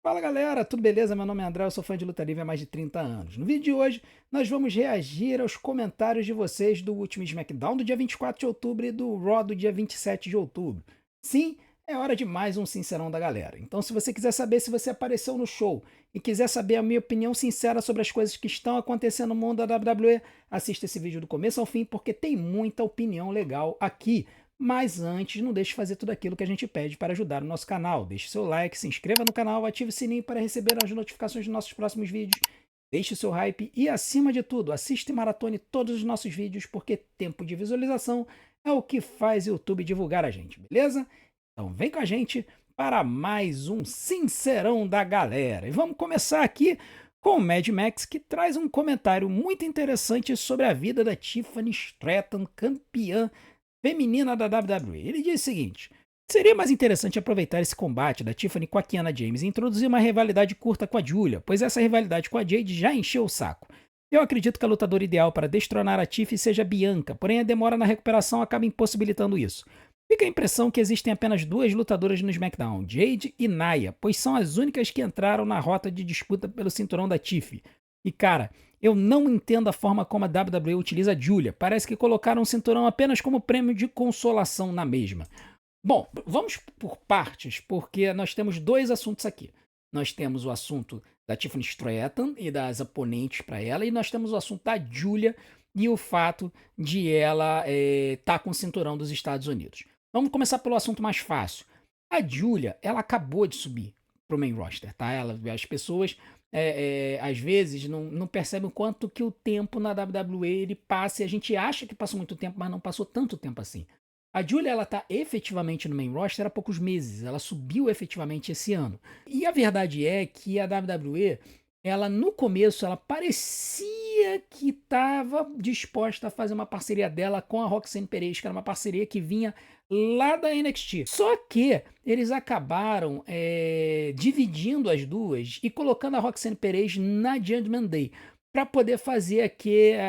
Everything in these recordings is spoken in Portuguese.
Fala galera, tudo beleza? Meu nome é André, eu sou fã de luta livre há mais de 30 anos. No vídeo de hoje, nós vamos reagir aos comentários de vocês do último SmackDown do dia 24 de outubro e do Raw do dia 27 de outubro. Sim, é hora de mais um Sincerão da galera. Então, se você quiser saber se você apareceu no show e quiser saber a minha opinião sincera sobre as coisas que estão acontecendo no mundo da WWE, assista esse vídeo do começo ao fim porque tem muita opinião legal aqui. Mas antes, não deixe de fazer tudo aquilo que a gente pede para ajudar o nosso canal. Deixe seu like, se inscreva no canal, ative o sininho para receber as notificações dos nossos próximos vídeos. Deixe o seu hype e, acima de tudo, assista e maratone todos os nossos vídeos, porque tempo de visualização é o que faz o YouTube divulgar a gente, beleza? Então vem com a gente para mais um Sincerão da Galera. E vamos começar aqui com o Mad Max, que traz um comentário muito interessante sobre a vida da Tiffany Stratton, campeã feminina da WWE. Ele diz o seguinte: seria mais interessante aproveitar esse combate da Tiffany com a Kiana James e introduzir uma rivalidade curta com a Julia, pois essa rivalidade com a Jade já encheu o saco. Eu acredito que a lutadora ideal para destronar a Tiffany seja Bianca, porém a demora na recuperação acaba impossibilitando isso. Fica a impressão que existem apenas duas lutadoras no SmackDown, Jade e Nia, pois são as únicas que entraram na rota de disputa pelo cinturão da Tiffany. E cara, eu não entendo a forma como a WWE utiliza a Julia. Parece que colocaram o cinturão apenas como prêmio de consolação na mesma. Bom, vamos por partes, porque nós temos dois assuntos aqui. Nós temos o assunto da Tiffany Stratton e das oponentes para ela, e nós temos o assunto da Julia e o fato de ela estar com o cinturão dos Estados Unidos. Vamos começar pelo assunto mais fácil. A Julia, ela acabou de subir pro main roster, tá? As pessoas às vezes não percebem o quanto que o tempo na WWE ele passa e a gente acha que passou muito tempo, mas não passou tanto tempo assim. A Julia, ela tá efetivamente no main roster há poucos meses, ela subiu efetivamente esse ano. E a verdade é que a WWE, ela no começo, ela parecia que estava disposta a fazer uma parceria dela com a Roxanne Perez, que era uma parceria que vinha lá da NXT. Só que eles acabaram dividindo as duas e colocando a Roxanne Perez na Judgment Day para poder fazer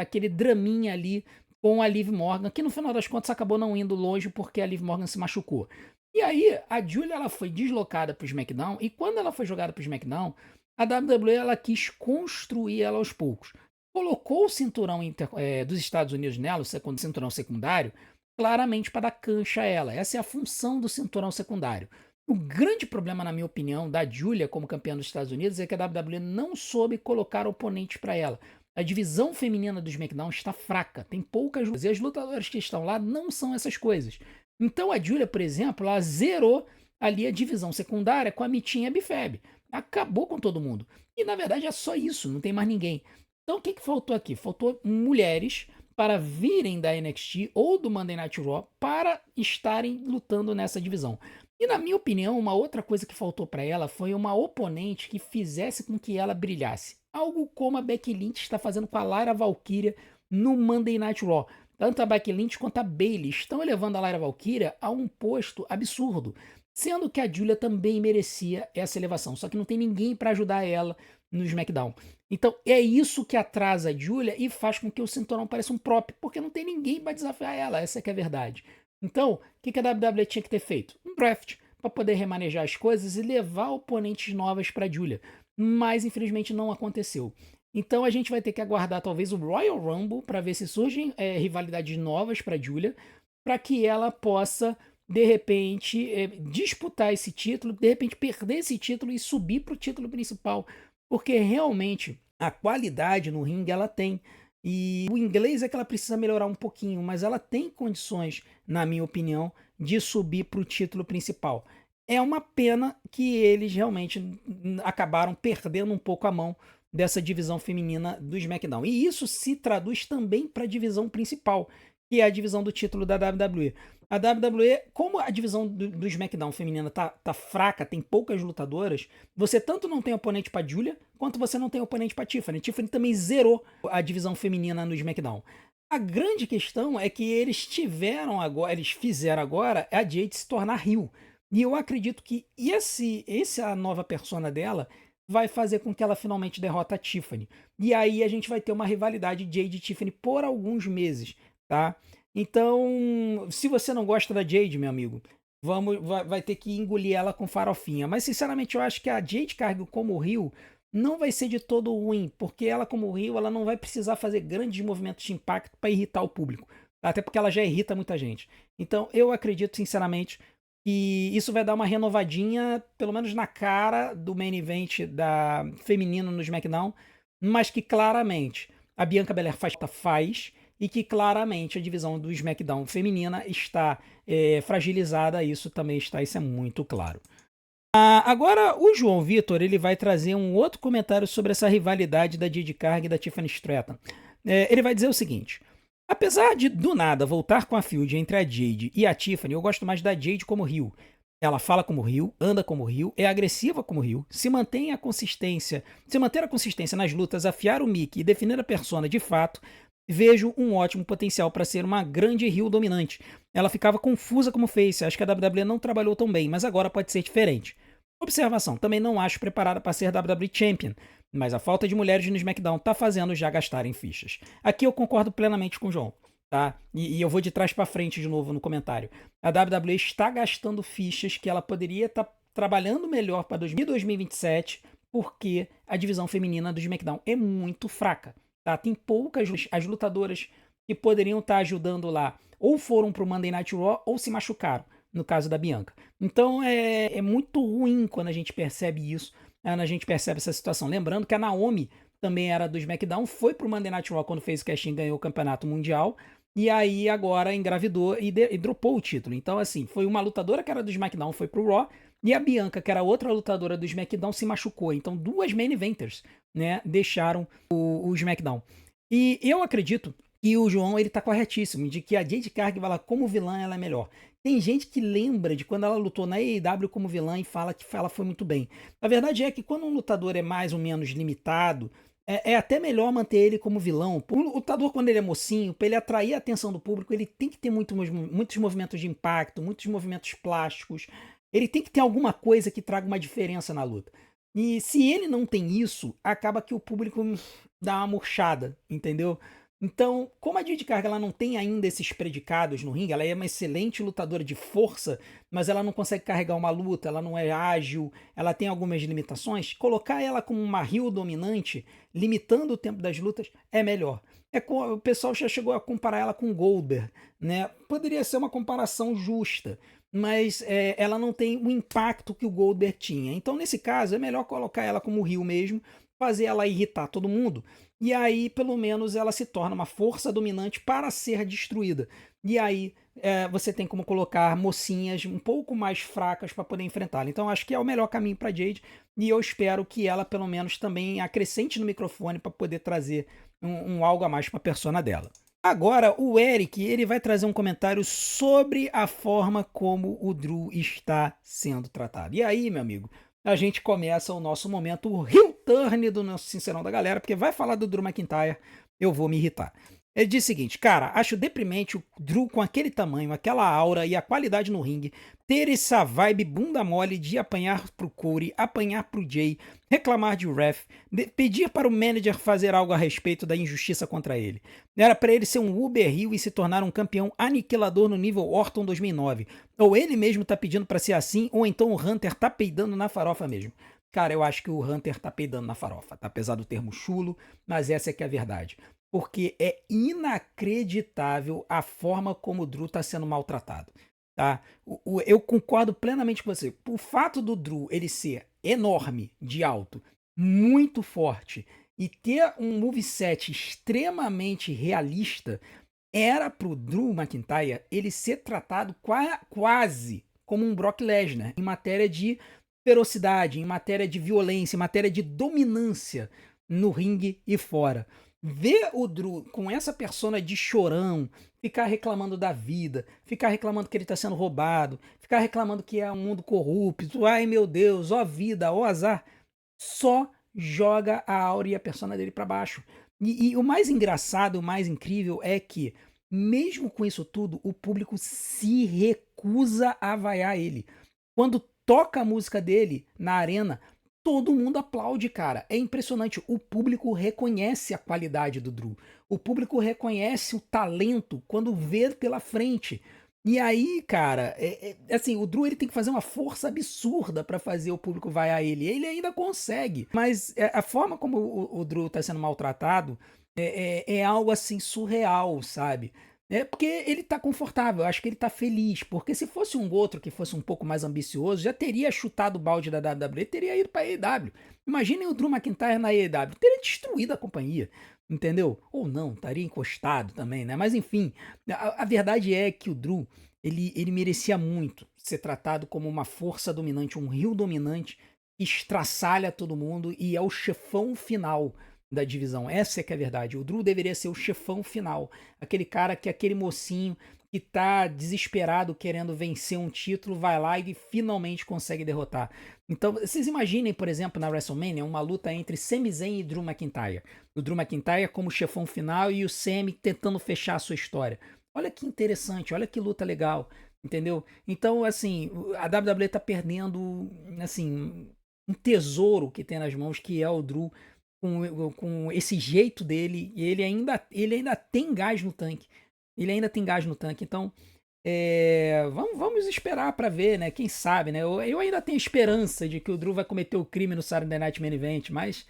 aquele draminha ali com a Liv Morgan, que no final das contas acabou não indo longe porque a Liv Morgan se machucou. E aí, a Julia ela foi deslocada para o SmackDown, e quando ela foi jogada para o SmackDown, a WWE ela quis construir ela aos poucos. Colocou o cinturão dos Estados Unidos nela, o cinturão secundário, claramente para dar cancha a ela. Essa é a função do cinturão secundário. O grande problema, na minha opinião, da Julia como campeã dos Estados Unidos é que a WWE não soube colocar oponentes para ela. A divisão feminina do SmackDown está fraca, tem poucas lutas, e as lutadoras que estão lá não são essas coisas. Então a Julia, por exemplo, ela zerou ali a divisão secundária com a Mitinha Bifeb. Acabou com todo mundo. E na verdade é só isso, não tem mais ninguém. Então o que faltou aqui? Faltou mulheres para virem da NXT ou do Monday Night Raw para estarem lutando nessa divisão. E na minha opinião, uma outra coisa que faltou para ela foi uma oponente que fizesse com que ela brilhasse. Algo como a Becky Lynch está fazendo com a Lyra Valkyria no Monday Night Raw. Tanto a Becky Lynch quanto a Bayley estão elevando a Lyra Valkyria a um posto absurdo. Sendo que a Julia também merecia essa elevação, só que não tem ninguém para ajudar ela no SmackDown. Então é isso que atrasa a Julia e faz com que o cinturão pareça um prop, porque não tem ninguém para desafiar ela, essa que é a verdade. Então, o que a WWE tinha que ter feito? Um draft, para poder remanejar as coisas e levar oponentes novas para Julia. Mas infelizmente não aconteceu. Então a gente vai ter que aguardar talvez o Royal Rumble para ver se surgem rivalidades novas para Julia, para que ela possa de repente disputar esse título, de repente perder esse título e subir para o título principal, porque realmente a qualidade no ringue ela tem. E o inglês é que ela precisa melhorar um pouquinho, mas ela tem condições, na minha opinião, de subir para o título principal. É uma pena que eles realmente acabaram perdendo um pouco a mão dessa divisão feminina do SmackDown. E isso se traduz também para a divisão principal, que é a divisão do título da WWE. A WWE, como a divisão do SmackDown feminina tá fraca, tem poucas lutadoras, você tanto não tem oponente para Julia, quanto você não tem oponente para Tiffany. Tiffany também zerou a divisão feminina no SmackDown. A grande questão é que eles fizeram agora a Jade se tornar heel. E eu acredito que essa nova persona dela vai fazer com que ela finalmente derrota a Tiffany. E aí a gente vai ter uma rivalidade Jade e Tiffany por alguns meses, tá? Então, se você não gosta da Jade, meu amigo, vai ter que engolir ela com farofinha. Mas, sinceramente, eu acho que a Jade Cargill como Rio não vai ser de todo ruim, porque ela como Rio, ela não vai precisar fazer grandes movimentos de impacto para irritar o público. Até porque ela já irrita muita gente. Então, eu acredito, sinceramente, que isso vai dar uma renovadinha, pelo menos na cara do main event da feminino no SmackDown, mas que claramente a Bianca Belair faz e que claramente a divisão do SmackDown feminina está fragilizada, isso também está, isso é muito claro. Agora o João Vitor ele vai trazer um outro comentário sobre essa rivalidade da Jade Cargill e da Tiffany Stratton. Ele vai dizer o seguinte: apesar de do nada voltar com a feud entre a Jade e a Tiffany, eu gosto mais da Jade como heel. Ela fala como heel, anda como heel, é agressiva como heel, se manter a consistência nas lutas, afiar o Mickey e definir a persona de fato, vejo um ótimo potencial para ser uma grande heel dominante. Ela ficava confusa como face, acho que a WWE não trabalhou tão bem, mas agora pode ser diferente. Observação, também não acho preparada para ser WWE Champion, mas a falta de mulheres no SmackDown tá fazendo já gastarem fichas. Aqui eu concordo plenamente com o João, tá? E eu vou de trás para frente de novo no comentário. A WWE está gastando fichas que ela poderia estar trabalhando melhor para 2027, porque a divisão feminina do SmackDown é muito fraca. Tá? Tem poucas as lutadoras que poderiam estar ajudando lá, ou foram pro Monday Night Raw ou se machucaram, no caso da Bianca. Então é muito ruim quando a gente percebe isso, quando a gente percebe essa situação. Lembrando que a Naomi também era do SmackDown, foi pro Monday Night Raw quando fez o casting e ganhou o campeonato mundial, e aí agora engravidou e dropou o título. Então assim, foi uma lutadora que era do SmackDown, foi pro Raw, e a Bianca, que era outra lutadora do SmackDown, se machucou. Então duas main eventers, né, deixaram o SmackDown. E eu acredito que o João ele tá corretíssimo, de que a Jade Cargill, ela, como vilã, ela é melhor. Tem gente que lembra de quando ela lutou na AEW como vilã e fala que ela foi muito bem. A verdade é que quando um lutador é mais ou menos limitado, é até melhor manter ele como vilão. O lutador, quando ele é mocinho, para ele atrair a atenção do público, ele tem que ter muitos movimentos de impacto, muitos movimentos plásticos. Ele tem que ter alguma coisa que traga uma diferença na luta. E se ele não tem isso, acaba que o público dá uma murchada, entendeu? Então, como a Jade Cargill ela não tem ainda esses predicados no ringue, ela é uma excelente lutadora de força, mas ela não consegue carregar uma luta, ela não é ágil, ela tem algumas limitações. Colocar ela como uma heel dominante, limitando o tempo das lutas, é melhor. O pessoal já chegou a comparar ela com Goldberg, né? Poderia ser uma comparação justa, mas ela não tem o impacto que o Goldberg tinha. Então, nesse caso, é melhor colocar ela como heel mesmo, fazer ela irritar todo mundo, e aí, pelo menos, ela se torna uma força dominante para ser destruída. E aí, você tem como colocar mocinhas um pouco mais fracas para poder enfrentá-la. Então, acho que é o melhor caminho para Jade. E eu espero que ela, pelo menos, também acrescente no microfone para poder trazer um algo a mais para a persona dela. Agora, o Eric ele vai trazer um comentário sobre a forma como o Drew está sendo tratado. E aí, meu amigo, a gente começa o nosso momento heel turn do nosso Sincerão da Galera, porque vai falar do Drew McIntyre, eu vou me irritar. Ele diz o seguinte, cara, acho deprimente o Drew com aquele tamanho, aquela aura e a qualidade no ringue, ter essa vibe bunda mole de apanhar pro Corey, apanhar pro Jay, reclamar de ref, pedir para o manager fazer algo a respeito da injustiça contra ele. Era para ele ser um Uber heel e se tornar um campeão aniquilador no nível Orton 2009. Ou ele mesmo tá pedindo para ser assim, ou então o Hunter tá peidando na farofa mesmo. Cara, eu acho que o Hunter tá peidando na farofa, tá? Apesar do termo chulo, mas essa é que é a verdade. Porque é inacreditável a forma como o Drew tá sendo maltratado, tá? Eu concordo plenamente com você. O fato do Drew ele ser enorme, de alto, muito forte e ter um moveset extremamente realista, era pro Drew McIntyre ele ser tratado quase como um Brock Lesnar em matéria de ferocidade, em matéria de violência, em matéria de dominância no ringue e fora. Ver o Drew com essa persona de chorão, ficar reclamando da vida, ficar reclamando que ele tá sendo roubado, ficar reclamando que é um mundo corrupto, ai meu Deus, ó vida, ó azar, só joga a aura e a persona dele pra baixo. E o mais engraçado, o mais incrível é que, mesmo com isso tudo, o público se recusa a vaiar ele. Quando toca a música dele na arena, todo mundo aplaude, cara. É impressionante. O público reconhece a qualidade do Drew. O público reconhece o talento quando vê pela frente. E aí, cara, assim, o Drew ele tem que fazer uma força absurda pra fazer o público vai a ele. Ele ainda consegue, mas a forma como o Drew tá sendo maltratado é algo assim surreal, sabe? É porque ele tá confortável, eu acho que ele tá feliz, porque se fosse um outro que fosse um pouco mais ambicioso, já teria chutado o balde da WWE, teria ido pra AEW. Imaginem o Drew McIntyre na AEW, teria destruído a companhia, entendeu? Ou não, estaria encostado também, né? Mas enfim, a verdade é que o Drew, ele merecia muito ser tratado como uma força dominante, um heel dominante, que estraçalha todo mundo e é o chefão final da divisão. Essa é que é a verdade. O Drew deveria ser o chefão final. Aquele cara que é aquele mocinho que tá desesperado querendo vencer um título, vai lá e finalmente consegue derrotar. Então, vocês imaginem, por exemplo, na WrestleMania, uma luta entre Sami Zayn e Drew McIntyre. O Drew McIntyre como chefão final e o Sami tentando fechar a sua história. Olha que interessante, olha que luta legal, entendeu? Então, assim, a WWE tá perdendo, assim, um tesouro que tem nas mãos, que é o Drew, com esse jeito dele, e ele ainda tem gás no tanque. Ele ainda tem gás no tanque, então vamos esperar pra ver, né? Quem sabe, né? Eu ainda tenho esperança de que o Drew vai cometer o crime no Saturday Night Main Event, mas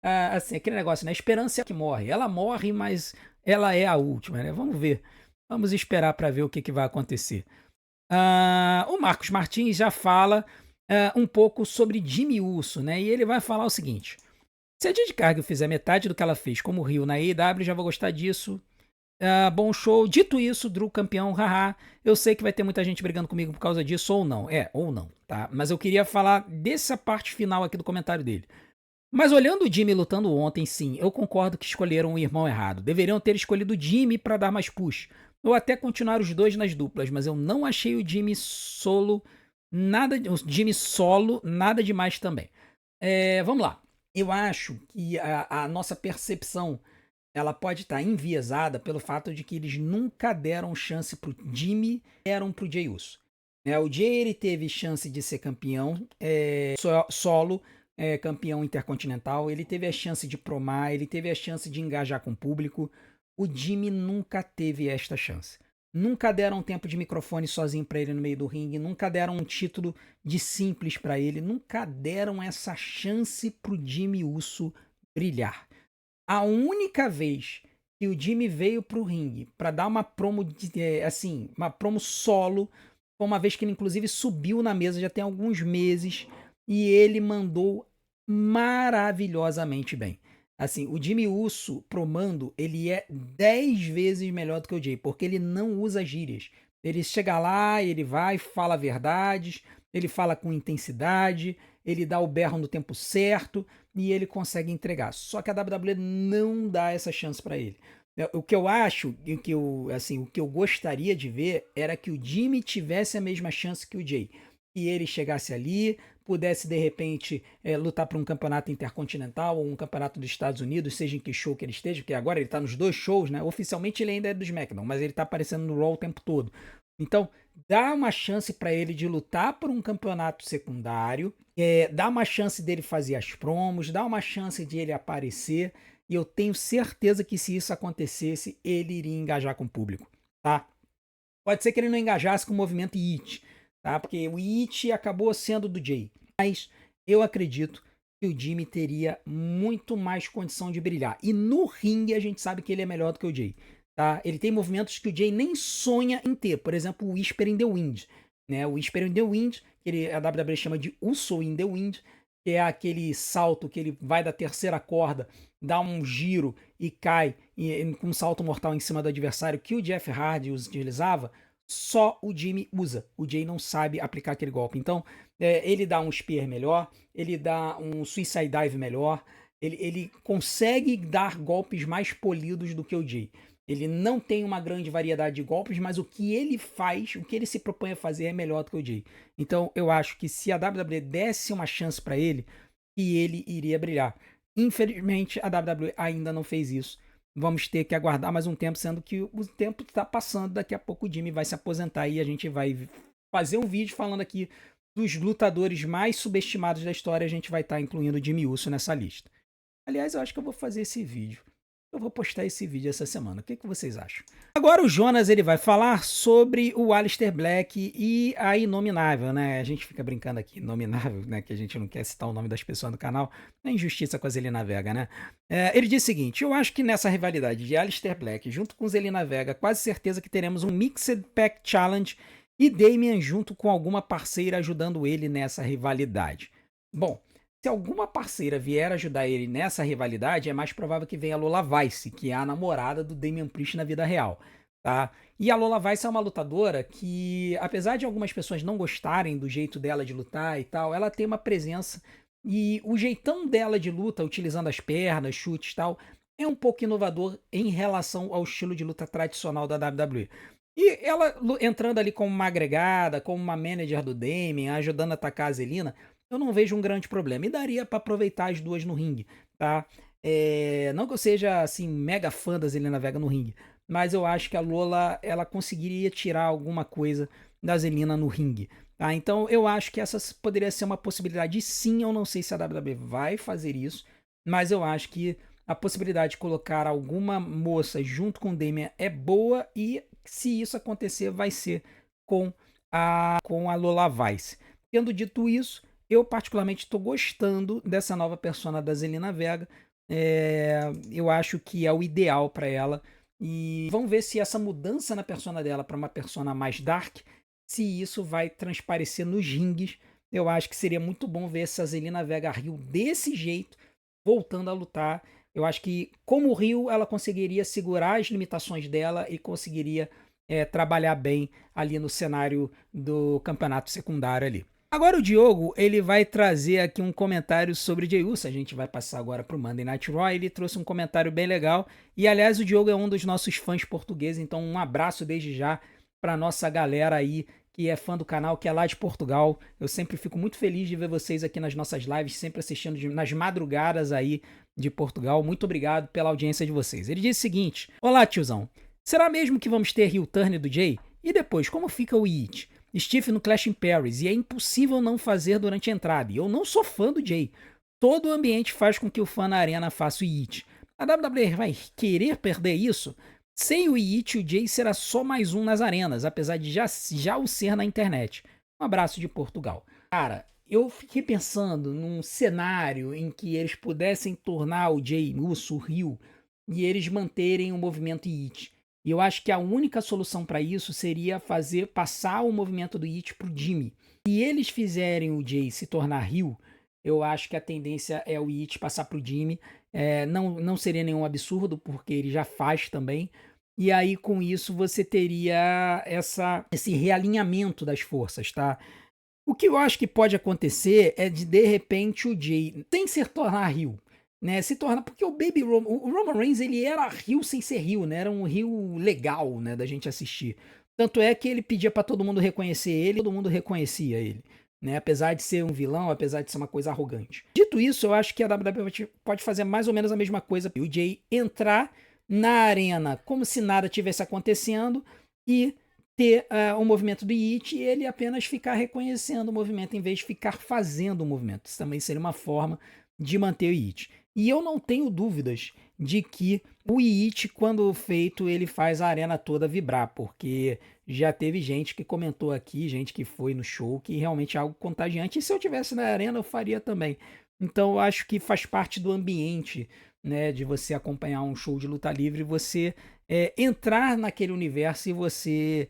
assim, aquele negócio, né? A esperança é que morre. Ela morre, mas ela é a última, né? Vamos ver. Vamos esperar pra ver o que vai acontecer. O Marcos Martins já fala um pouco sobre Jimmy Uso, né? E ele vai falar o seguinte: se a Jade Cargill fizer metade do que ela fez como Rio na AEW, já vou gostar disso. Bom show. Dito isso, Drew campeão, haha. Eu sei que vai ter muita gente brigando comigo por causa disso, ou não. Ou não, tá? Mas eu queria falar dessa parte final aqui do comentário dele. Mas olhando o Jimmy lutando ontem, sim, eu concordo que escolheram o irmão errado. Deveriam ter escolhido o Jimmy pra dar mais push. Ou até continuar os dois nas duplas, mas eu não achei o Jimmy solo nada demais também. Vamos lá. Eu acho que a nossa percepção ela pode estar enviesada pelo fato de que eles nunca deram chance pro Jimmy, deram pro Jey Uso. O Jey ele teve chance de ser campeão solo, campeão intercontinental, ele teve a chance de promar, ele teve a chance de engajar com o público. O Jimmy nunca teve esta chance. Nunca deram tempo de microfone sozinho para ele no meio do ringue, nunca deram um título de simples para ele, nunca deram essa chance pro Jimmy Uso brilhar. A única vez que o Jimmy veio pro ringue para dar uma promo, assim, uma promo solo, foi uma vez que ele inclusive subiu na mesa já tem alguns meses e ele mandou maravilhosamente bem. Assim, o Jimmy Uso promando, ele é 10 vezes melhor do que o Jay, porque ele não usa gírias. Ele chega lá, ele vai, fala verdades, ele fala com intensidade, ele dá o berro no tempo certo e ele consegue entregar. Só que a WWE não dá essa chance para ele. O que eu acho, o que eu gostaria de ver era que o Jimmy tivesse a mesma chance que o Jay. Que ele chegasse ali, pudesse de repente lutar por um campeonato intercontinental ou um campeonato dos Estados Unidos, seja em que show que ele esteja, porque agora ele tá nos dois shows, né? Oficialmente ele ainda é do SmackDown, mas ele tá aparecendo no Raw o tempo todo. Então, dá uma chance para ele de lutar por um campeonato secundário, dá uma chance dele fazer as promos, dá uma chance de ele aparecer, e eu tenho certeza que se isso acontecesse, ele iria engajar com o público, tá? Pode ser que ele não engajasse com o movimento It, tá? Porque o It acabou sendo do Jay. Mas eu acredito que o Jimmy teria muito mais condição de brilhar. E no ringue a gente sabe que ele é melhor do que o Jay, tá? Ele tem movimentos que o Jay nem sonha em ter. Por exemplo, o Whisper in the Wind, né? O Whisper in the Wind, que a WWE chama de Uso in the Wind, que é aquele salto que ele vai da terceira corda, dá um giro e cai com um salto mortal em cima do adversário que o Jeff Hardy utilizava, só o Jimmy usa. O Jay não sabe aplicar aquele golpe. Então, ele dá um spear melhor, ele dá um suicide dive melhor, ele consegue dar golpes mais polidos do que o Jay. Ele não tem uma grande variedade de golpes, mas o que ele faz, o que ele se propõe a fazer é melhor do que o Jay. Então, eu acho que se a WWE desse uma chance para ele, que ele iria brilhar. Infelizmente, a WWE ainda não fez isso. Vamos ter que aguardar mais um tempo, sendo que o tempo está passando. Daqui a pouco o Jimmy vai se aposentar e a gente vai fazer um vídeo falando aqui dos lutadores mais subestimados da história. A gente vai estar incluindo o Jimmy Uso nessa lista. Aliás, eu acho que eu vou fazer esse vídeo. Eu vou postar esse vídeo essa semana. O que vocês acham? Agora o Jonas ele vai falar sobre o Aleister Black e a Inominável, né? A gente fica brincando aqui, Inominável, né? Que a gente não quer citar o nome das pessoas do canal. É injustiça com a Zelina Vega, né? Ele diz o seguinte: eu acho que nessa rivalidade de Aleister Black junto com Zelina Vega, quase certeza que teremos um Mixed Pack Challenge e Damian junto com alguma parceira ajudando ele nessa rivalidade. Bom, se alguma parceira vier ajudar ele nessa rivalidade, é mais provável que venha a Lola Vice, que é a namorada do Damian Priest na vida real, tá? E a Lola Vice é uma lutadora que, apesar de algumas pessoas não gostarem do jeito dela de lutar e tal, ela tem uma presença e o jeitão dela de luta, utilizando as pernas, chutes e tal, é um pouco inovador em relação ao estilo de luta tradicional da WWE. E ela entrando ali como uma agregada, como uma manager do Damian, ajudando a atacar a Zelina, eu não vejo um grande problema. E daria para aproveitar as duas no ringue, tá? Não que eu seja, assim, mega fã da Zelina Vega no ringue, mas eu acho que a Lola, ela conseguiria tirar alguma coisa da Zelina no ringue, tá? Então eu acho que essa poderia ser uma possibilidade. Sim, eu não sei se a WWE vai fazer isso, mas eu acho que a possibilidade de colocar alguma moça junto com o Damian é boa e se isso acontecer vai ser com a Lola Vice. Tendo dito isso, eu particularmente estou gostando dessa nova persona da Zelina Vega. Eu acho que é o ideal para ela. E vamos ver se essa mudança na persona dela para uma persona mais dark, se isso vai transparecer nos ringues. Eu acho que seria muito bom ver essa Zelina Vega Rio desse jeito, voltando a lutar. Eu acho que, como Rio, ela conseguiria segurar as limitações dela e conseguiria trabalhar bem ali no cenário do campeonato secundário ali. Agora o Diogo, ele vai trazer aqui um comentário sobre Jey Uso. A gente vai passar agora para o Monday Night Raw. Ele trouxe um comentário bem legal. E, aliás, o Diogo é um dos nossos fãs portugueses. Então, um abraço desde já para nossa galera aí que é fã do canal, que é lá de Portugal. Eu sempre fico muito feliz de ver vocês aqui nas nossas lives, sempre assistindo nas madrugadas aí de Portugal. Muito obrigado pela audiência de vocês. Ele diz o seguinte: olá, tiozão. Será mesmo que vamos ter heel turn do Jey? E depois, como fica o It? Steve no Clash in Paris, e é impossível não fazer durante a entrada. E eu não sou fã do Jey. Todo o ambiente faz com que o fã na arena faça o It. A WWE vai querer perder isso? Sem o It, o Jey será só mais um nas arenas, apesar de já o ser na internet. Um abraço de Portugal. Cara, eu fiquei pensando num cenário em que eles pudessem tornar o Jey Uso o heel e eles manterem o movimento It. E eu acho que a única solução para isso seria passar o movimento do It pro Jimmy. Se eles fizerem o Jey se tornar heel, eu acho que a tendência é o It passar pro Jimmy. Não seria nenhum absurdo, porque ele já faz também. E aí, com isso, você teria esse realinhamento das forças, tá? O que eu acho que pode acontecer é de repente, o Jey, sem se tornar heel, né, se torna, porque o Roman Reigns, ele era heel sem ser heel, né, era um heel legal, né, da gente assistir. Tanto é que ele pedia pra todo mundo reconhecer ele, todo mundo reconhecia ele, né, apesar de ser um vilão, apesar de ser uma coisa arrogante. Dito isso, eu acho que a WWE pode fazer mais ou menos a mesma coisa, o Jey entrar na arena como se nada tivesse acontecendo e ter o movimento do It e ele apenas ficar reconhecendo o movimento em vez de ficar fazendo o movimento. Isso também seria uma forma de manter o It. E eu não tenho dúvidas de que o It, quando feito, ele faz a arena toda vibrar, porque já teve gente que comentou aqui, gente que foi no show, que realmente é algo contagiante. E se eu tivesse na arena, eu faria também. Então eu acho que faz parte do ambiente, né, de você acompanhar um show de luta livre, você entrar naquele universo e você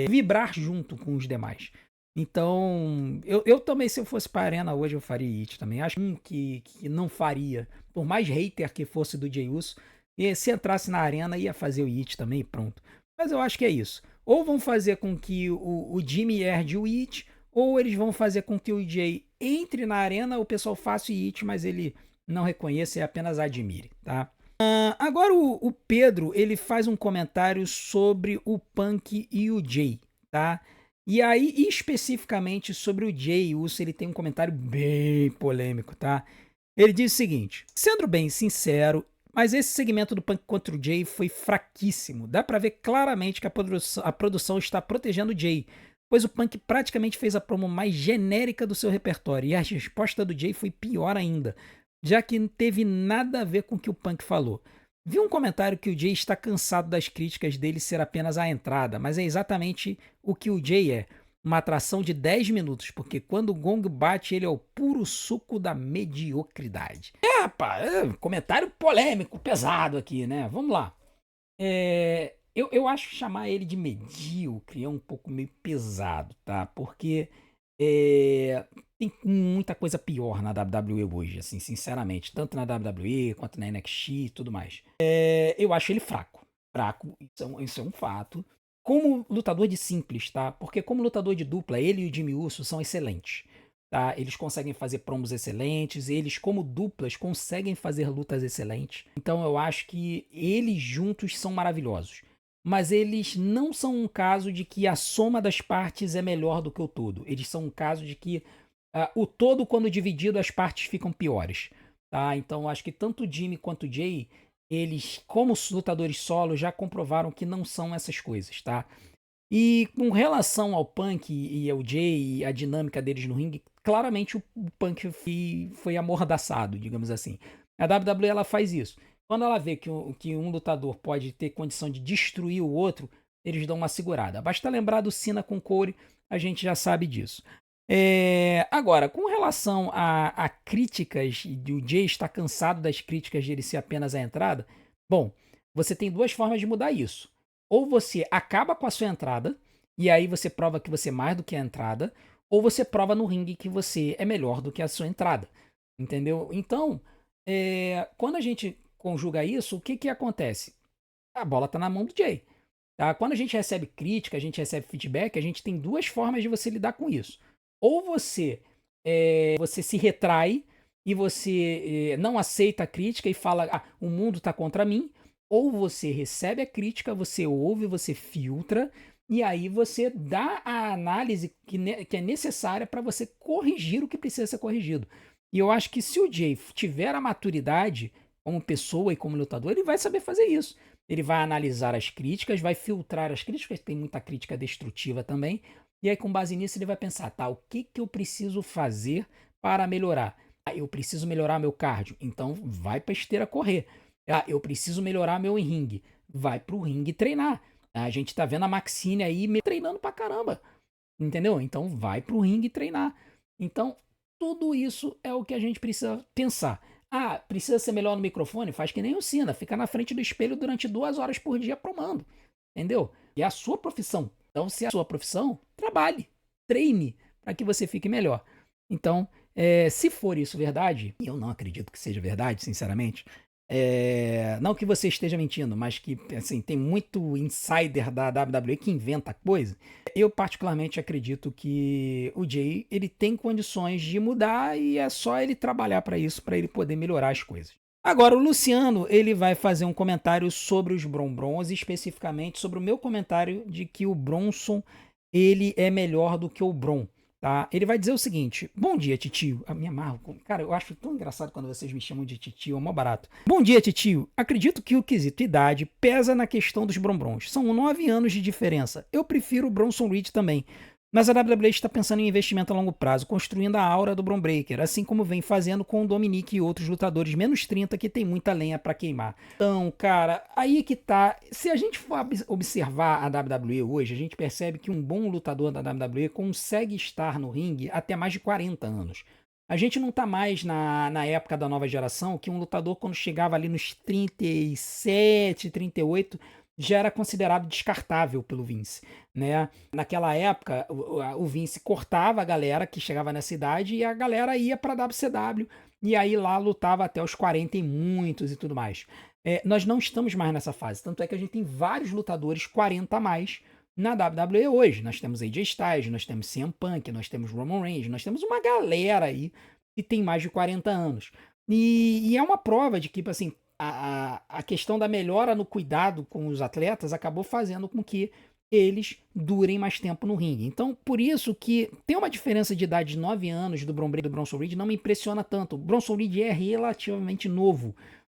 vibrar junto com os demais. Então, eu também, se eu fosse pra arena hoje, eu faria It também. Acho que não faria, por mais hater que fosse do Jey Uso, e se entrasse na arena, ia fazer o It também e pronto. Mas eu acho que é isso. Ou vão fazer com que o Jimmy herde o It, ou eles vão fazer com que o Jey entre na arena, o pessoal faça o It, mas ele não reconheça e apenas admire, tá? Agora o Pedro, ele faz um comentário sobre o Punk e o Jey, tá? E aí, especificamente sobre o Jey Uso, ele tem um comentário bem polêmico, tá? Ele diz o seguinte: sendo bem sincero, mas esse segmento do Punk contra o Jey foi fraquíssimo. Dá pra ver claramente que a produção está protegendo o Jey, pois o Punk praticamente fez a promo mais genérica do seu repertório, e a resposta do Jey foi pior ainda, já que não teve nada a ver com o que o Punk falou. Vi um comentário que o Jay está cansado das críticas dele ser apenas a entrada, mas é exatamente o que o Jay é. Uma atração de 10 minutos, porque quando o gong bate, ele é o puro suco da mediocridade. É, rapaz, comentário polêmico, pesado aqui, né? Vamos lá. Eu acho que chamar ele de medíocre é um pouco meio pesado, tá? Porque é, tem muita coisa pior na WWE hoje, assim, sinceramente. Tanto na WWE quanto na NXT e tudo mais. Eu acho ele fraco. Fraco, isso é um fato. Como lutador de simples, tá? Porque como lutador de dupla, ele e o Jimmy Uso são excelentes. Tá? Eles conseguem fazer promos excelentes, eles, como duplas, conseguem fazer lutas excelentes. Então eu acho que eles juntos são maravilhosos. Mas eles não são um caso de que a soma das partes é melhor do que o todo. Eles são um caso de que o todo, quando dividido, as partes ficam piores. Tá? Então eu acho que tanto o Jimmy quanto o Jay, eles, como lutadores solo, já comprovaram que não são essas coisas, tá? E com relação ao Punk e ao Jay e a dinâmica deles no ringue, claramente o Punk foi amordaçado, digamos assim. A WWE ela faz isso. Quando ela vê que um lutador pode ter condição de destruir o outro, eles dão uma segurada. Basta lembrar do Cena com Corey, a gente já sabe disso. Agora, com relação a críticas, e o Jay está cansado das críticas de ele ser apenas a entrada, bom, você tem duas formas de mudar isso. Ou você acaba com a sua entrada, e aí você prova que você é mais do que a entrada, ou você prova no ringue que você é melhor do que a sua entrada. Entendeu? Então, quando a gente conjuga isso, o que que acontece? A bola está na mão do Jay. Tá? Quando a gente recebe crítica, a gente recebe feedback, a gente tem duas formas de você lidar com isso. Ou você se retrai e você não aceita a crítica e fala, o mundo está contra mim, ou você recebe a crítica, você ouve, você filtra, e aí você dá a análise que é necessária para você corrigir o que precisa ser corrigido. E eu acho que se o Jay tiver a maturidade como pessoa e como lutador, ele vai saber fazer isso. Ele vai analisar as críticas, vai filtrar as críticas, tem muita crítica destrutiva também, e aí com base nisso ele vai pensar, tá, o que que eu preciso fazer para melhorar? Eu preciso melhorar meu cardio, então vai para esteira correr. Eu preciso melhorar meu ringue. Vai pro ringue treinar. A gente tá vendo a Maxine aí treinando pra caramba. Entendeu? Então vai pro ringue treinar. Então, tudo isso é o que a gente precisa pensar. Precisa ser melhor no microfone? Faz que nem o Cena. Fica na frente do espelho durante 2 horas por dia promando. Entendeu? E é a sua profissão. Então, se é a sua profissão, trabalhe. Treine para que você fique melhor. Então, se for isso verdade, e eu não acredito que seja verdade, sinceramente, não que você esteja mentindo, mas que assim, tem muito insider da WWE que inventa coisa. Eu particularmente acredito que o Jay ele tem condições de mudar e é só ele trabalhar para isso, para ele poder melhorar as coisas. Agora o Luciano ele vai fazer um comentário sobre os Brons, especificamente sobre o meu comentário de que o Bronson ele é melhor do que o Bron. Tá? Ele vai dizer o seguinte: bom dia, titio. Me amarro. Cara, eu acho tão engraçado quando vocês me chamam de titio, é mó barato. Bom dia, titio. Acredito que o quesito idade pesa na questão dos Brombrons. São 9 anos de diferença. Eu prefiro o Bronson Reed também. Mas a WWE está pensando em investimento a longo prazo, construindo a aura do Bron Breakker, assim como vem fazendo com o Dominique e outros lutadores menos 30 que tem muita lenha para queimar. Então, cara, aí que tá. Se a gente for observar a WWE hoje, a gente percebe que um bom lutador da WWE consegue estar no ringue até mais de 40 anos. A gente não tá mais na época da nova geração, que um lutador, quando chegava ali nos 37, 38, já era considerado descartável pelo Vince, né? Naquela época, o Vince cortava a galera que chegava nessa idade e a galera ia para WCW e aí lá lutava até os 40 e muitos e tudo mais. Nós não estamos mais nessa fase, tanto é que a gente tem vários lutadores 40 a mais na WWE hoje. Nós temos AJ Styles, nós temos CM Punk, nós temos Roman Reigns, nós temos uma galera aí que tem mais de 40 anos. E é uma prova de que, tipo assim, a questão da melhora no cuidado com os atletas acabou fazendo com que eles durem mais tempo no ringue. Então, por isso que tem uma diferença de idade de 9 anos do Bronson Reed, não me impressiona tanto. O Bronson Reed é relativamente novo,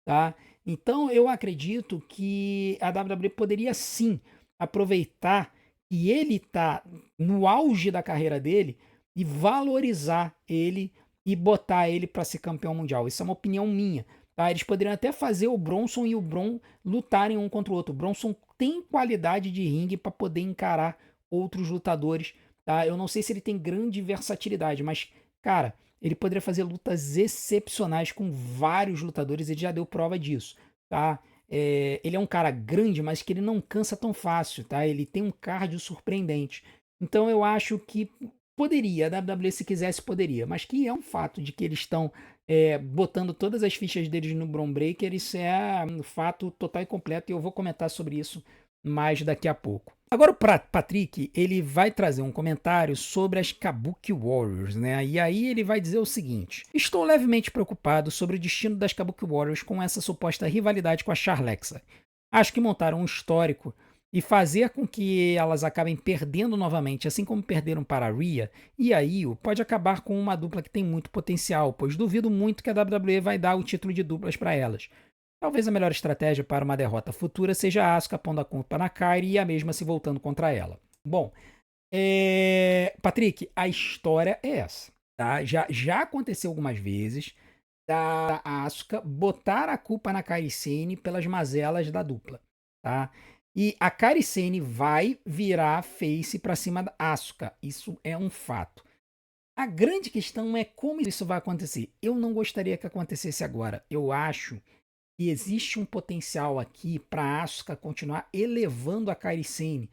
tá? Então, eu acredito que a WWE poderia sim aproveitar que ele tá no auge da carreira dele e valorizar ele e botar ele para ser campeão mundial. Isso é uma opinião minha. tá? Eles poderiam até fazer o Bronson e o Bron lutarem um contra o outro. O Bronson tem qualidade de ringue para poder encarar outros lutadores, tá? Eu não sei se ele tem grande versatilidade, mas, cara, ele poderia fazer lutas excepcionais com vários lutadores, ele já deu prova disso, tá? Ele é um cara grande, mas que ele não cansa tão fácil, tá? Ele tem um cardio surpreendente. Então eu acho que poderia, a WWE se quisesse poderia, mas que é um fato de que eles estão botando todas as fichas deles no Bron Breakker, isso é um fato total e completo e eu vou comentar sobre isso mais daqui a pouco. Agora o Patrick, ele vai trazer um comentário sobre as Kabuki Warriors, né? E aí ele vai dizer o seguinte: estou levemente preocupado sobre o destino das Kabuki Warriors com essa suposta rivalidade com a Charlexa. Acho que montaram um histórico e fazer com que elas acabem perdendo novamente, assim como perderam para a Rhea e a Io, pode acabar com uma dupla que tem muito potencial, pois duvido muito que a WWE vai dar o título de duplas para elas. Talvez a melhor estratégia para uma derrota futura seja a Asuka pondo a culpa na Kairi e a mesma se voltando contra ela. Bom, Patrick, a história é essa, tá? Já aconteceu algumas vezes da Asuka botar a culpa na Kairi Sane pelas mazelas da dupla, tá? E a Kairi Sane vai virar face pra cima da Asuka. Isso é um fato. A grande questão é como isso vai acontecer. Eu não gostaria que acontecesse agora. Eu acho que existe um potencial aqui para a Asuka continuar elevando a Kairi Sane,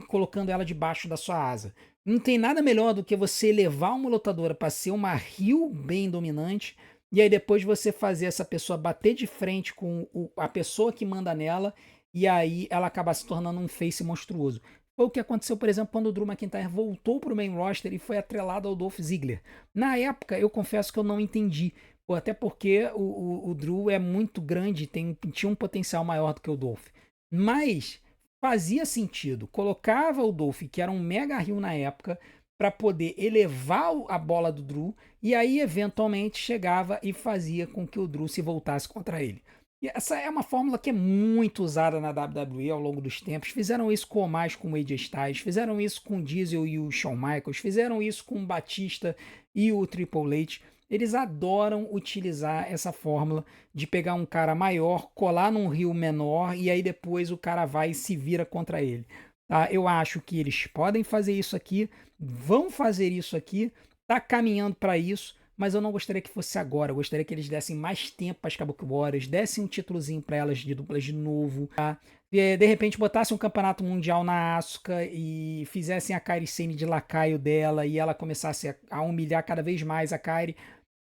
colocando ela debaixo da sua asa. Não tem nada melhor do que você elevar uma lutadora para ser uma heel bem dominante e aí depois você fazer essa pessoa bater de frente com a pessoa que manda nela e aí ela acaba se tornando um face monstruoso. Foi o que aconteceu, por exemplo, quando o Drew McIntyre voltou para o main roster e foi atrelado ao Dolph Ziggler. Na época, eu confesso que eu não entendi. Pô, até porque o Drew é muito grande, tinha um potencial maior do que o Dolph. Mas fazia sentido. Colocava o Dolph, que era um mega heel na época, para poder elevar a bola do Drew e aí eventualmente chegava e fazia com que o Drew se voltasse contra ele. E essa é uma fórmula que é muito usada na WWE ao longo dos tempos. Fizeram isso mais com o AJ Styles, fizeram isso com o Diesel e o Shawn Michaels, fizeram isso com o Batista e o Triple H. Eles adoram utilizar essa fórmula de pegar um cara maior, colar num rio menor e aí depois o cara vai e se vira contra ele. Tá? Eu acho que eles podem fazer isso aqui, vão fazer isso aqui, tá caminhando para isso, mas eu não gostaria que fosse agora. Eu gostaria que eles dessem mais tempo para as Kabuki Warriors, dessem um títulozinho para elas de duplas de novo, tá? E, de repente botassem um campeonato mundial na Asuka e fizessem a Kairi Sane de lacaio dela e ela começasse a humilhar cada vez mais a Kairi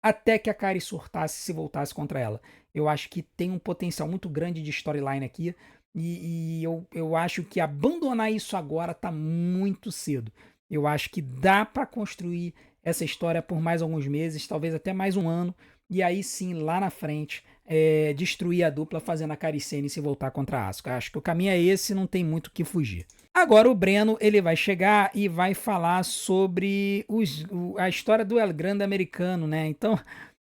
até que a Kairi surtasse e se voltasse contra ela. Eu acho que tem um potencial muito grande de storyline aqui e eu acho que abandonar isso agora tá muito cedo. Eu acho que dá para construir essa história por mais alguns meses, talvez até mais um ano, e aí sim, lá na frente, destruir a dupla fazendo a Kairi Sane se voltar contra a Asuka. Acho que o caminho é esse, não tem muito o que fugir. Agora o Breno ele vai chegar e vai falar sobre a história do El Grande americano, né? Então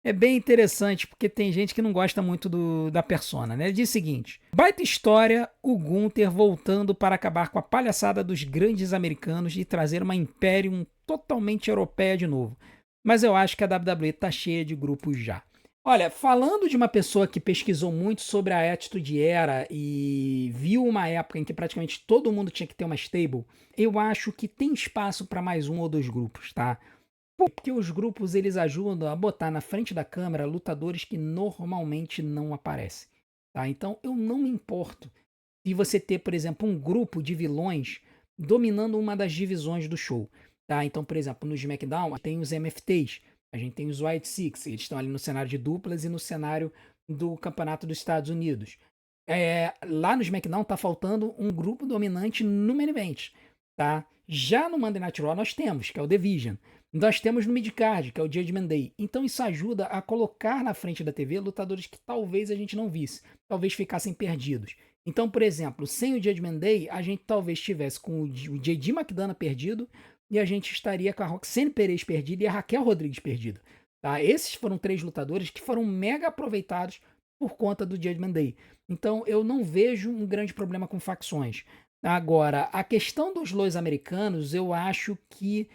é bem interessante porque tem gente que não gosta muito da persona, né? Ele diz o seguinte: baita história, o Gunther voltando para acabar com a palhaçada dos grandes americanos e trazer uma Imperium totalmente europeia de novo. Mas eu acho que a WWE tá cheia de grupos já. Olha, falando de uma pessoa que pesquisou muito sobre a Attitude Era e viu uma época em que praticamente todo mundo tinha que ter uma stable, eu acho que tem espaço para mais um ou dois grupos, tá? Porque os grupos eles ajudam a botar na frente da câmera lutadores que normalmente não aparecem, tá? Então eu não me importo se você ter, por exemplo, um grupo de vilões dominando uma das divisões do show, tá? Então, por exemplo, no SmackDown tem os MFTs, a gente tem os White Six, eles estão ali no cenário de duplas e no cenário do Campeonato dos Estados Unidos. Lá no SmackDown tá faltando um grupo dominante no main event, tá? Já no Monday Night Raw nós temos, que é o Division. Nós temos no Midcard, que é o Judgment Day. Então isso ajuda a colocar na frente da TV lutadores que talvez a gente não visse, talvez ficassem perdidos. Então, por exemplo, sem o Judgment Day, a gente talvez estivesse com o JD McDonough perdido e a gente estaria com a Roxane Perez perdida e a Raquel Rodrigues perdida. Tá? Esses foram 3 lutadores que foram mega aproveitados por conta do Judgment Day. Então eu não vejo um grande problema com facções. Agora, a questão dos Lois americanos, eu acho que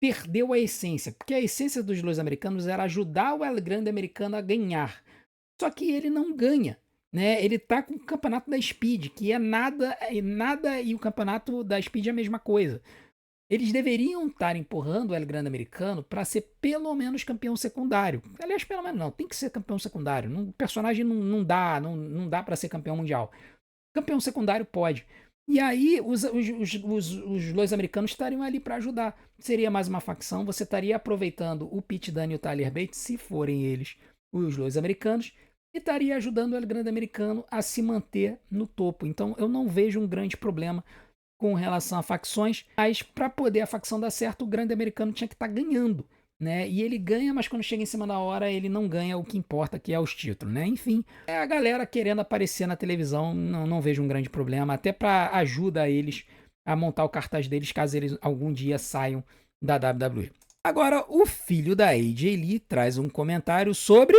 perdeu a essência, porque a essência dos Lois americanos era ajudar o El Grande americano a ganhar. Só que ele não ganha, né? Ele tá com o campeonato da Speed, que é nada e o campeonato da Speed é a mesma coisa. Eles deveriam estar empurrando o El Grande Americano para ser pelo menos campeão secundário. Aliás, pelo menos não, tem que ser campeão secundário. O personagem não dá para ser campeão mundial. Campeão secundário pode. E aí os Los Americanos estariam ali para ajudar. Seria mais uma facção, você estaria aproveitando o Pete Dunne e o Tyler Bates, se forem eles os Los Americanos, e estaria ajudando o El Grande Americano a se manter no topo. Então eu não vejo um grande problema com relação a facções, mas para poder a facção dar certo, o Grande Americano tinha que estar ganhando. Né? E ele ganha, mas quando chega em cima da hora, ele não ganha o que importa, que é os títulos, né? Enfim, é a galera querendo aparecer na televisão, não vejo um grande problema, até para ajuda eles a montar o cartaz deles, caso eles algum dia saiam da WWE. Agora, o filho da AJ Lee traz um comentário sobre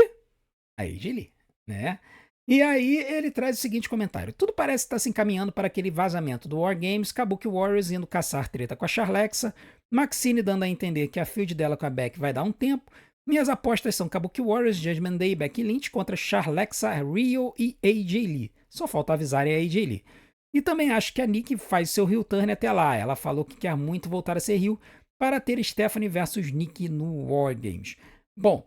a AJ Lee, né? E aí ele traz o seguinte comentário: tudo parece estar se encaminhando para aquele vazamento do War Games, Kabuki Warriors indo caçar treta com a Charlexa, Maxine dando a entender que a feud dela com a Beck vai dar um tempo. Minhas apostas são Kabuki Warriors, Judgment Day e Becky Lynch contra Charlexa, Rio e AJ Lee. Só falta avisarem a AJ Lee. E também acho que a Nikki faz seu heel turn até lá. Ela falou que quer muito voltar a ser heel para ter Stephanie versus Nikki no War Games. Bom,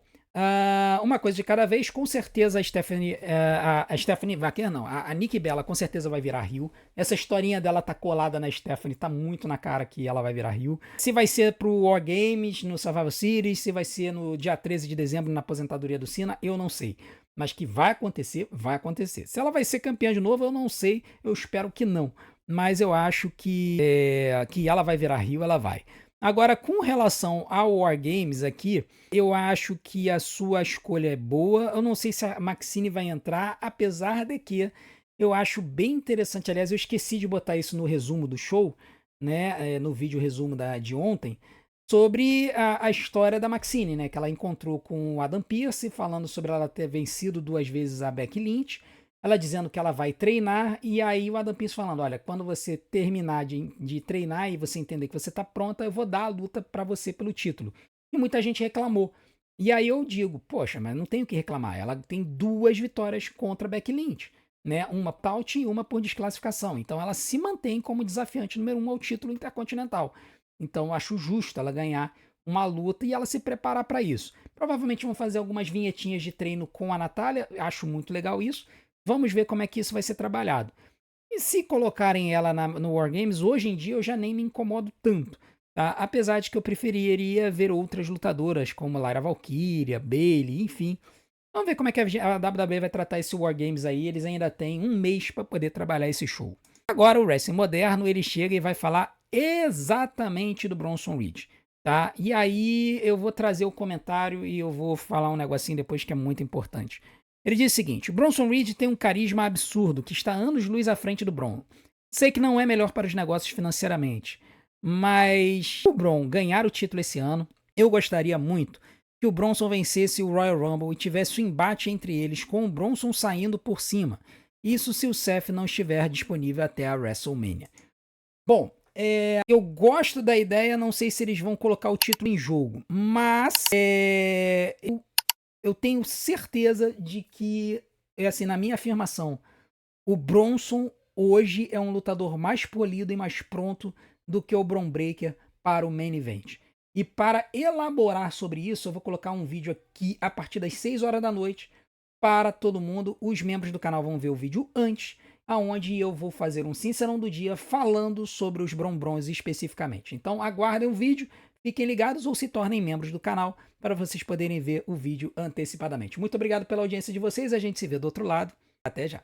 uma coisa de cada vez, com certeza a Stephanie Wacker não, a Nikki Bella com certeza vai virar heel. Essa historinha dela tá colada na Stephanie, tá muito na cara que ela vai virar heel. Se vai ser pro War Games, no Survivor Series, se vai ser no dia 13 de dezembro na aposentadoria do Cena, eu não sei. Mas que vai acontecer, vai acontecer. Se ela vai ser campeã de novo, eu não sei, eu espero que não. Mas eu acho que ela vai virar heel, ela vai. Agora, com relação ao War Games aqui, eu acho que a sua escolha é boa. Eu não sei se a Maxine vai entrar, apesar de que eu acho bem interessante. Aliás, eu esqueci de botar isso no resumo do show, né? No vídeo resumo de ontem, sobre a história da Maxine, né? Que ela encontrou com o Adam Pearce, falando sobre ela ter vencido 2 vezes a Becky Lynch. Ela dizendo que ela vai treinar, e aí o Adam Pearce falando, olha, quando você terminar de treinar e você entender que você está pronta, eu vou dar a luta para você pelo título. E muita gente reclamou. E aí eu digo, poxa, mas não tenho o que reclamar. Ela tem 2 vitórias contra a Becky Lynch, né? Uma por nocaute e uma por desclassificação. Então ela se mantém como desafiante número 1 ao título intercontinental. Então eu acho justo ela ganhar uma luta e ela se preparar para isso. Provavelmente vão fazer algumas vinhetinhas de treino com a Natália, acho muito legal isso. Vamos ver como é que isso vai ser trabalhado. E se colocarem ela no War Games, hoje em dia eu já nem me incomodo tanto. Tá? Apesar de que eu preferiria ver outras lutadoras, como Lyra Valkyria, Bayley, enfim. Vamos ver como é que a WWE vai tratar esse War Games aí. Eles ainda têm um mês para poder trabalhar esse show. Agora o Wrestling Moderno, ele chega e vai falar exatamente do Bronson Reed. Tá? E aí eu vou trazer o comentário e eu vou falar um negocinho depois que é muito importante. Ele diz o seguinte: Bronson Reed tem um carisma absurdo que está anos-luz à frente do Bron. Sei que não é melhor para os negócios financeiramente, mas o Bron ganhar o título esse ano, eu gostaria muito que o Bronson vencesse o Royal Rumble e tivesse um embate entre eles com o Bronson saindo por cima. Isso se o Seth não estiver disponível até a WrestleMania. Bom, eu gosto da ideia, não sei se eles vão colocar o título em jogo, mas eu tenho certeza de que, assim, na minha afirmação, o Bronson hoje é um lutador mais polido e mais pronto do que o Bron Breakker para o main event. E para elaborar sobre isso, eu vou colocar um vídeo aqui a partir das 6 horas da noite para todo mundo. Os membros do canal vão ver o vídeo antes, aonde eu vou fazer um Sincerão do Dia falando sobre os Brons especificamente. Então aguardem o vídeo. Fiquem ligados ou se tornem membros do canal para vocês poderem ver o vídeo antecipadamente. Muito obrigado pela audiência de vocês. A gente se vê do outro lado. Até já.